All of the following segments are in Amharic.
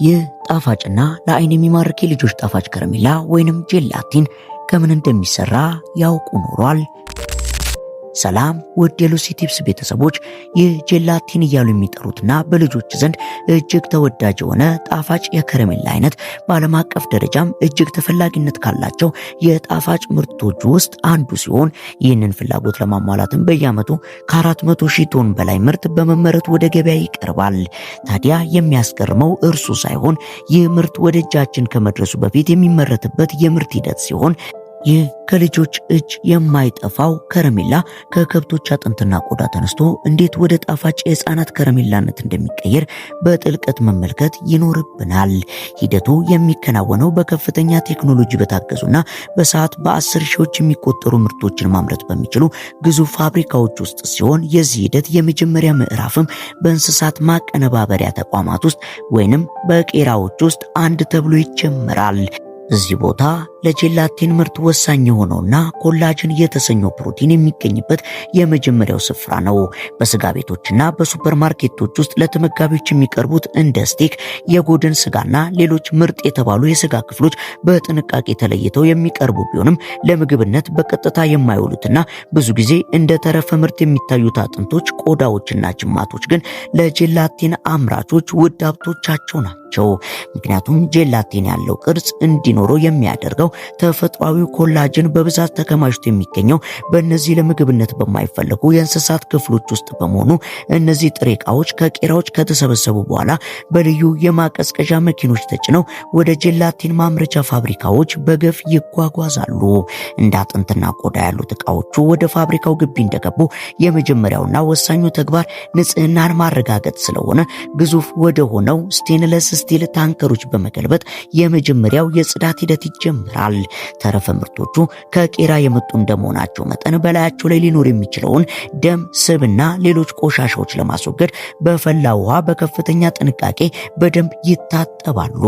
ይህ ጣፋጭና ለአይን የሚማርክ የልጆች ጣፋጭ ከረሜላ ወይንም ጄላቲን ከምን እንደሚሰራ ያውቁ ኖሯል? ሰላም ውድ የሉሲ ቲፕስ ቤተሰቦች፣ ይህ ጄላቲን እያሉ የሚጠሩትና በልጆች ዘንድ እጅግ ተወዳጅ የሆነ ጣፋጭ የከረሜላ አይነት በዓለም አቀፍ ደረጃም እጅግ ተፈላጊነት ካላቸው የጣፋጭ ምርቶች ውስጥ አንዱ ሲሆን ይህንን ፍላጎት ለማሟላትም በየዓመቱ ከ400,000 ቶን በላይ ምርት በመመረቱ ወደ ገበያ ይቀርባል። ታዲያ የሚያስገርመው እርሱ ሳይሆን ይህ ምርት ወደ እጃችን ከመድረሱ በፊት የሚመረትበት የምርት ሂደት ሲሆን ይህ ከልጆች እጅ የማይጠፋው ከረሜላ ከከብቶች አጥንትና ቆዳ ተነስቶ እንዴት ወደ ጣፋጭ የህፃናት ከረሜላነት እንደሚቀየር በጥልቀት መመልከት ይኖርብናል። ሂደቱ የሚከናወነው በከፍተኛ ቴክኖሎጂ በታገዙና በሰዓት በ10 ሺዎች የሚቆጠሩ ምርቶችን ማምረት በሚችሉ ግዙፍ ፋብሪካዎች ውስጥ ሲሆን የዚህ ሂደት የመጀመሪያ ምዕራፍም በእንስሳት ማቀነባበሪያ ተቋማት ውስጥ ወይንም በቄራዎች ውስጥ አንድ ተብሎ ይጀምራል። እዚህ ቦታ ለጄላቲን ምርት ወሳኝ የሆነውና ኮላጅን የተሰኘው ፕሮቲን የሚገኝበት የመጀመሪያው ስፍራ ነው። በስጋ ቤቶችና በሱፐርማርኬቶች ውስጥ ለተመጋቢዎች የሚቀርቡት እንደ ስቴክ፣ የጎድን ስጋና ሌሎች ምርጥ የተባሉ የስጋ ክፍሎች በጥንቃቄ ተለይተው የሚቀርቡ ቢሆንም ለምግብነት በቀጥታ የማይውሉትና ብዙ ጊዜ እንደ ተረፈ ምርት የሚታዩት አጥንቶች፣ ቆዳዎችና ጅማቶች ግን ለጄላቲን አምራቾች ውድ ሀብቶቻቸው ናቸው። ምክንያቱም ጄላቲን ያለው ቅርጽ እንዲኖረው የሚያደርገው ተፈጥሯዊ ኮላጅን በብዛት ተከማችቶ የሚገኘው በእነዚህ ለምግብነት በማይፈልጉ የእንስሳት ክፍሎች ውስጥ በመሆኑ እነዚህ ጥሬ ዕቃዎች ከቄራዎች ከተሰበሰቡ በኋላ በልዩ የማቀዝቀዣ መኪኖች ተጭነው ወደ ጄላቲን ማምረቻ ፋብሪካዎች በገፍ ይጓጓዛሉ። እንደ አጥንትና ቆዳ ያሉት ዕቃዎቹ ወደ ፋብሪካው ግቢ እንደገቡ የመጀመሪያውና ወሳኙ ተግባር ንጽህናን ማረጋገጥ ስለሆነ ግዙፍ ወደ ሆነው ስቴንለስ ስቲል ታንከሮች በመገልበጥ የመጀመሪያው የጽዳት ሂደት ይጀምራል። ተረፈ ምርቶቹ ከቄራ የመጡ እንደመሆናቸው መጠን በላያቸው ላይ ሊኖር የሚችለውን ደም፣ ስብና ሌሎች ቆሻሻዎች ለማስወገድ በፈላ ውሃ በከፍተኛ ጥንቃቄ በደንብ ይታጠባሉ።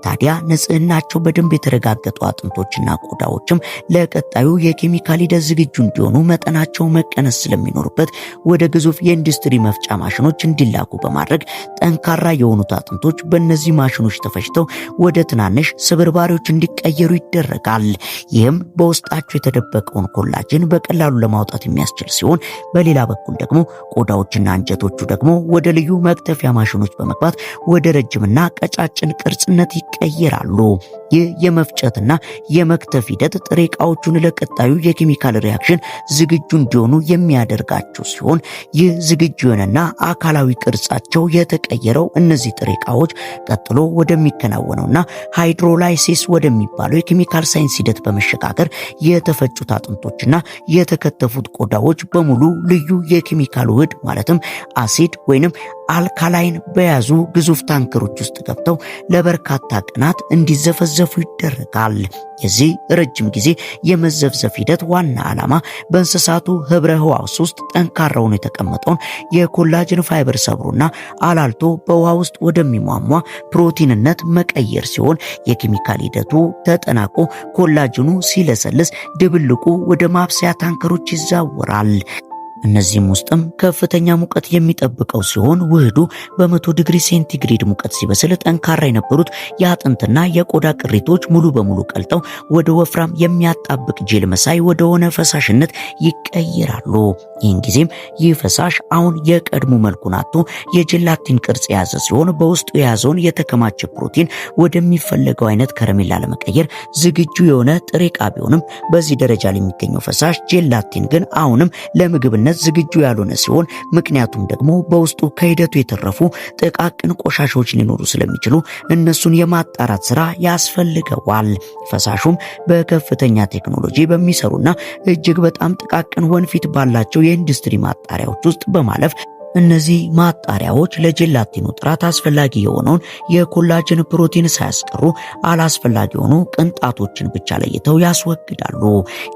ታዲያ ንጽህናቸው በደንብ የተረጋገጡ አጥንቶችና ቆዳዎችም ለቀጣዩ የኬሚካል ሂደት ዝግጁ እንዲሆኑ መጠናቸው መቀነስ ስለሚኖርበት ወደ ግዙፍ የኢንዱስትሪ መፍጫ ማሽኖች እንዲላኩ በማድረግ ጠንካራ የሆኑት አጥንቶች በእነዚህ ማሽኖች ተፈጭተው ወደ ትናንሽ ስብርባሪዎች እንዲቀየሩ ይደረጋል። ይህም በውስጣቸው የተደበቀውን ኮላጅን በቀላሉ ለማውጣት የሚያስችል ሲሆን በሌላ በኩል ደግሞ ቆዳዎችና አንጀቶቹ ደግሞ ወደ ልዩ መክተፊያ ማሽኖች በመግባት ወደ ረጅምና ቀጫጭን ቅርጽነት ይቀየራሉ። ይህ የመፍጨትና የመክተፍ ሂደት ጥሬ ዕቃዎቹን ለቀጣዩ የኬሚካል ሪያክሽን ዝግጁ እንዲሆኑ የሚያደርጋቸው ሲሆን ይህ ዝግጁ የሆነና አካላዊ ቅርጻቸው የተቀየረው እነዚህ ጥሬ ዕቃዎች ቀጥሎ ወደሚከናወነውና ሃይድሮላይሲስ ወደሚባለው የኬሚካል ሳይንስ ሂደት በመሸጋገር የተፈጩት አጥንቶችና የተከተፉት ቆዳዎች በሙሉ ልዩ የኬሚካል ውህድ ማለትም አሲድ ወይንም አልካላይን በያዙ ግዙፍ ታንከሮች ውስጥ ገብተው ለበርካታ ቀናት እንዲዘፈዘፉ ይደረጋል። የዚህ ረጅም ጊዜ የመዘፍዘፍ ሂደት ዋና ዓላማ በእንስሳቱ ህብረ ህዋስ ውስጥ ጠንካራ ሆኖ የተቀመጠውን የኮላጅን ፋይበር ሰብሮና አላልቶ በውሃ ውስጥ ወደሚሟሟ ፕሮቲንነት መቀየር ሲሆን የኬሚካል ሂደቱ ተጠናቆ ኮላጅኑ ሲለሰልስ ድብልቁ ወደ ማብሰያ ታንከሮች ይዛወራል። እነዚህም ውስጥም ከፍተኛ ሙቀት የሚጠብቀው ሲሆን ውህዱ በ100 ዲግሪ ሴንቲግሬድ ሙቀት ሲበስል ጠንካራ የነበሩት የአጥንትና የቆዳ ቅሪቶች ሙሉ በሙሉ ቀልጠው ወደ ወፍራም የሚያጣብቅ ጄል መሳይ ወደሆነ ፈሳሽነት ይቀየራሉ። ይህን ጊዜም ይህ ፈሳሽ አሁን የቀድሞ መልኩን አጥቶ የጄላቲን ቅርጽ የያዘ ሲሆን በውስጡ የያዘውን የተከማቸ ፕሮቲን ወደሚፈለገው አይነት ከረሜላ ለመቀየር ዝግጁ የሆነ ጥሬ ዕቃ ቢሆንም በዚህ ደረጃ ላይ የሚገኘው ፈሳሽ ጄላቲን ግን አሁንም ለምግብነት ዝግጁ ያልሆነ ሲሆን ምክንያቱም ደግሞ በውስጡ ከሂደቱ የተረፉ ጥቃቅን ቆሻሻዎች ሊኖሩ ስለሚችሉ እነሱን የማጣራት ስራ ያስፈልገዋል። ፈሳሹም በከፍተኛ ቴክኖሎጂ በሚሰሩና እጅግ በጣም ጥቃቅን ወንፊት ባላቸው የኢንዱስትሪ ማጣሪያዎች ውስጥ በማለፍ እነዚህ ማጣሪያዎች ለጄላቲኑ ጥራት አስፈላጊ የሆነውን የኮላጅን ፕሮቲን ሳያስቀሩ አላስፈላጊ የሆኑ ቅንጣቶችን ብቻ ለይተው ያስወግዳሉ።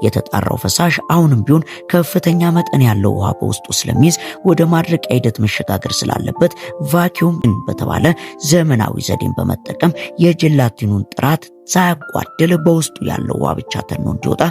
የተጣራው ፈሳሽ አሁንም ቢሆን ከፍተኛ መጠን ያለው ውሃ በውስጡ ስለሚይዝ ወደ ማድረቂያ ሂደት መሸጋገር ስላለበት ቫኪዩም በተባለ ዘመናዊ ዘዴን በመጠቀም የጄላቲኑን ጥራት ሳያጓደል በውስጡ ያለው ውሃ ብቻ ተኖ እንዲወጣ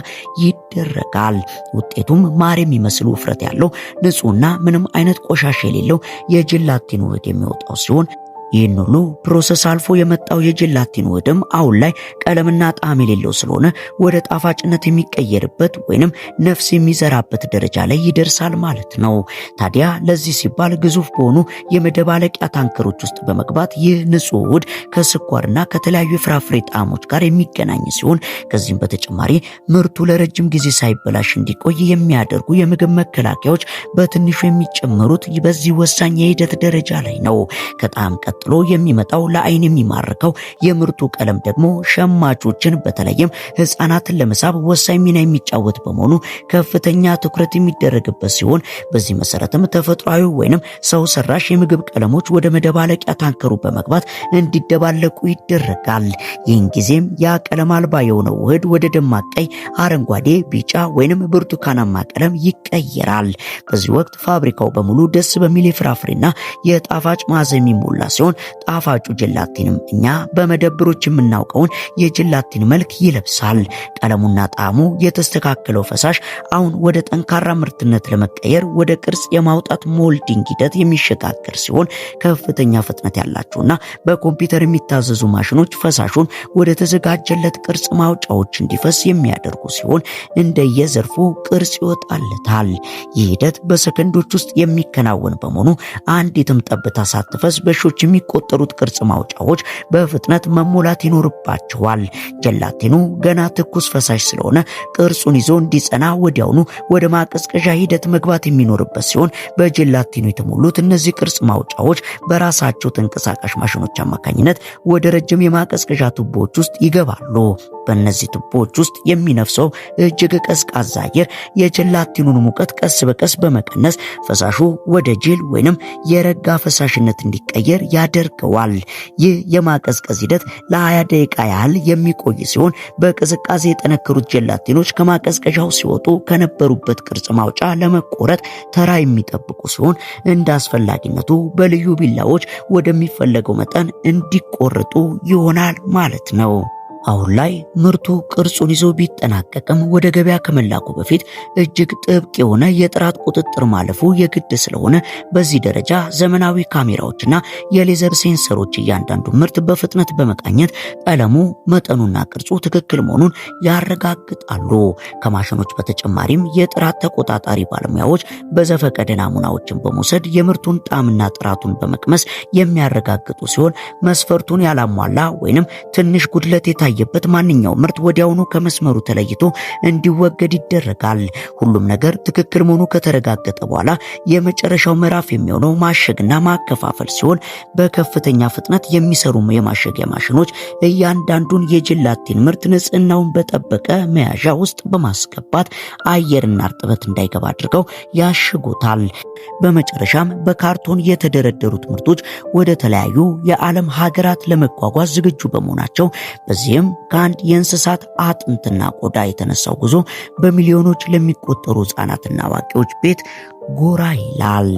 ይደረጋል። ውጤቱም ማር የሚመስል ውፍረት ያለው ንጹህና ምንም አይነት ቆሻሻ የሌለው የጄላቲን ውህድ የሚወጣው ሲሆን ይህን ሁሉ ፕሮሰስ አልፎ የመጣው የጀላቲን ውህድም አሁን ላይ ቀለምና ጣዕም የሌለው ስለሆነ ወደ ጣፋጭነት የሚቀየርበት ወይንም ነፍስ የሚዘራበት ደረጃ ላይ ይደርሳል ማለት ነው። ታዲያ ለዚህ ሲባል ግዙፍ በሆኑ የመደባለቂያ ታንከሮች ውስጥ በመግባት ይህ ንጹህ ውህድ ከስኳርና ከተለያዩ የፍራፍሬ ጣዕሞች ጋር የሚገናኝ ሲሆን ከዚህም በተጨማሪ ምርቱ ለረጅም ጊዜ ሳይበላሽ እንዲቆይ የሚያደርጉ የምግብ መከላከያዎች በትንሹ የሚጨመሩት በዚህ ወሳኝ የሂደት ደረጃ ላይ ነው። ከጣዕም ቀጥሎ የሚመጣው ለአይን የሚማርከው የምርቱ ቀለም ደግሞ ሸማቾችን በተለይም ህፃናትን ለመሳብ ወሳኝ ሚና የሚጫወት በመሆኑ ከፍተኛ ትኩረት የሚደረግበት ሲሆን በዚህ መሰረትም ተፈጥሯዊ ወይንም ሰው ሰራሽ የምግብ ቀለሞች ወደ መደባለቂያ ታንከሩ በመግባት እንዲደባለቁ ይደረጋል። ይህን ጊዜም ያ ቀለም አልባ የሆነው ውህድ ወደ ደማቅ ቀይ፣ አረንጓዴ፣ ቢጫ ወይንም ብርቱካናማ ቀለም ይቀየራል። በዚህ ወቅት ፋብሪካው በሙሉ ደስ በሚል የፍራፍሬና የጣፋጭ መዓዛ የሚሞላ ሲሆን ጣፋጩ ጀላቲንም እኛ በመደብሮች የምናውቀውን የጀላቲን መልክ ይለብሳል። ቀለሙና ጣዕሙ የተስተካከለው ፈሳሽ አሁን ወደ ጠንካራ ምርትነት ለመቀየር ወደ ቅርጽ የማውጣት ሞልዲንግ ሂደት የሚሸጋገር ሲሆን ከፍተኛ ፍጥነት ያላቸውና በኮምፒውተር የሚታዘዙ ማሽኖች ፈሳሹን ወደ ተዘጋጀለት ቅርጽ ማውጫዎች እንዲፈስ የሚያደርጉ ሲሆን እንደየዘርፉ ቅርጽ ይወጣለታል። ይህ ሂደት በሰከንዶች ውስጥ የሚከናወን በመሆኑ አንዲትም ጠብታ ሳትፈስ በሺዎች የሚቆጠሩት ቅርጽ ማውጫዎች በፍጥነት መሞላት ይኖርባቸዋል። ጀላቲኑ ገና ትኩስ ፈሳሽ ስለሆነ ቅርጹን ይዞ እንዲጸና ወዲያውኑ ወደ ማቀዝቀዣ ሂደት መግባት የሚኖርበት ሲሆን በጀላቲኑ የተሞሉት እነዚህ ቅርጽ ማውጫዎች በራሳቸው ተንቀሳቃሽ ማሽኖች አማካኝነት ወደ ረጅም የማቀዝቀዣ ቱቦዎች ውስጥ ይገባሉ። በእነዚህ ቱቦዎች ውስጥ የሚነፍሰው እጅግ ቀዝቃዛ አየር የጀላቲኑን ሙቀት ቀስ በቀስ በመቀነስ ፈሳሹ ወደ ጄል ወይንም የረጋ ፈሳሽነት እንዲቀየር ያደርገዋል። ይህ የማቀዝቀዝ ሂደት ለ20 ደቂቃ ያህል የሚቆይ ሲሆን በቅዝቃዜ የጠነከሩት ጀላቲኖች ከማቀዝቀዣው ሲወጡ ከነበሩበት ቅርጽ ማውጫ ለመቆረጥ ተራ የሚጠብቁ ሲሆን እንደ አስፈላጊነቱ በልዩ ቢላዎች ወደሚፈለገው መጠን እንዲቆረጡ ይሆናል ማለት ነው። አሁን ላይ ምርቱ ቅርጹን ይዞ ቢጠናቀቅም ወደ ገበያ ከመላኩ በፊት እጅግ ጥብቅ የሆነ የጥራት ቁጥጥር ማለፉ የግድ ስለሆነ በዚህ ደረጃ ዘመናዊ ካሜራዎችና የሌዘር ሴንሰሮች እያንዳንዱ ምርት በፍጥነት በመቃኘት ቀለሙ፣ መጠኑና ቅርጹ ትክክል መሆኑን ያረጋግጣሉ። ከማሽኖች በተጨማሪም የጥራት ተቆጣጣሪ ባለሙያዎች በዘፈቀደ ናሙናዎችን በመውሰድ የምርቱን ጣዕምና ጥራቱን በመቅመስ የሚያረጋግጡ ሲሆን መስፈርቱን ያላሟላ ወይንም ትንሽ ጉድለት የበት ማንኛውም ምርት ወዲያውኑ ከመስመሩ ተለይቶ እንዲወገድ ይደረጋል። ሁሉም ነገር ትክክል መሆኑ ከተረጋገጠ በኋላ የመጨረሻው ምዕራፍ የሚሆነው ማሸግና ማከፋፈል ሲሆን በከፍተኛ ፍጥነት የሚሰሩ የማሸጊያ ማሽኖች እያንዳንዱን የጀላቲን ምርት ንጽህናውን በጠበቀ መያዣ ውስጥ በማስገባት አየርና እርጥበት እንዳይገባ አድርገው ያሽጉታል። በመጨረሻም በካርቶን የተደረደሩት ምርቶች ወደ ተለያዩ የዓለም ሀገራት ለመጓጓዝ ዝግጁ በመሆናቸው በዚህም ከአንድ የእንስሳት አጥንትና ቆዳ የተነሳው ጉዞ በሚሊዮኖች ለሚቆጠሩ ህፃናትና አዋቂዎች ቤት ጎራ ይላል።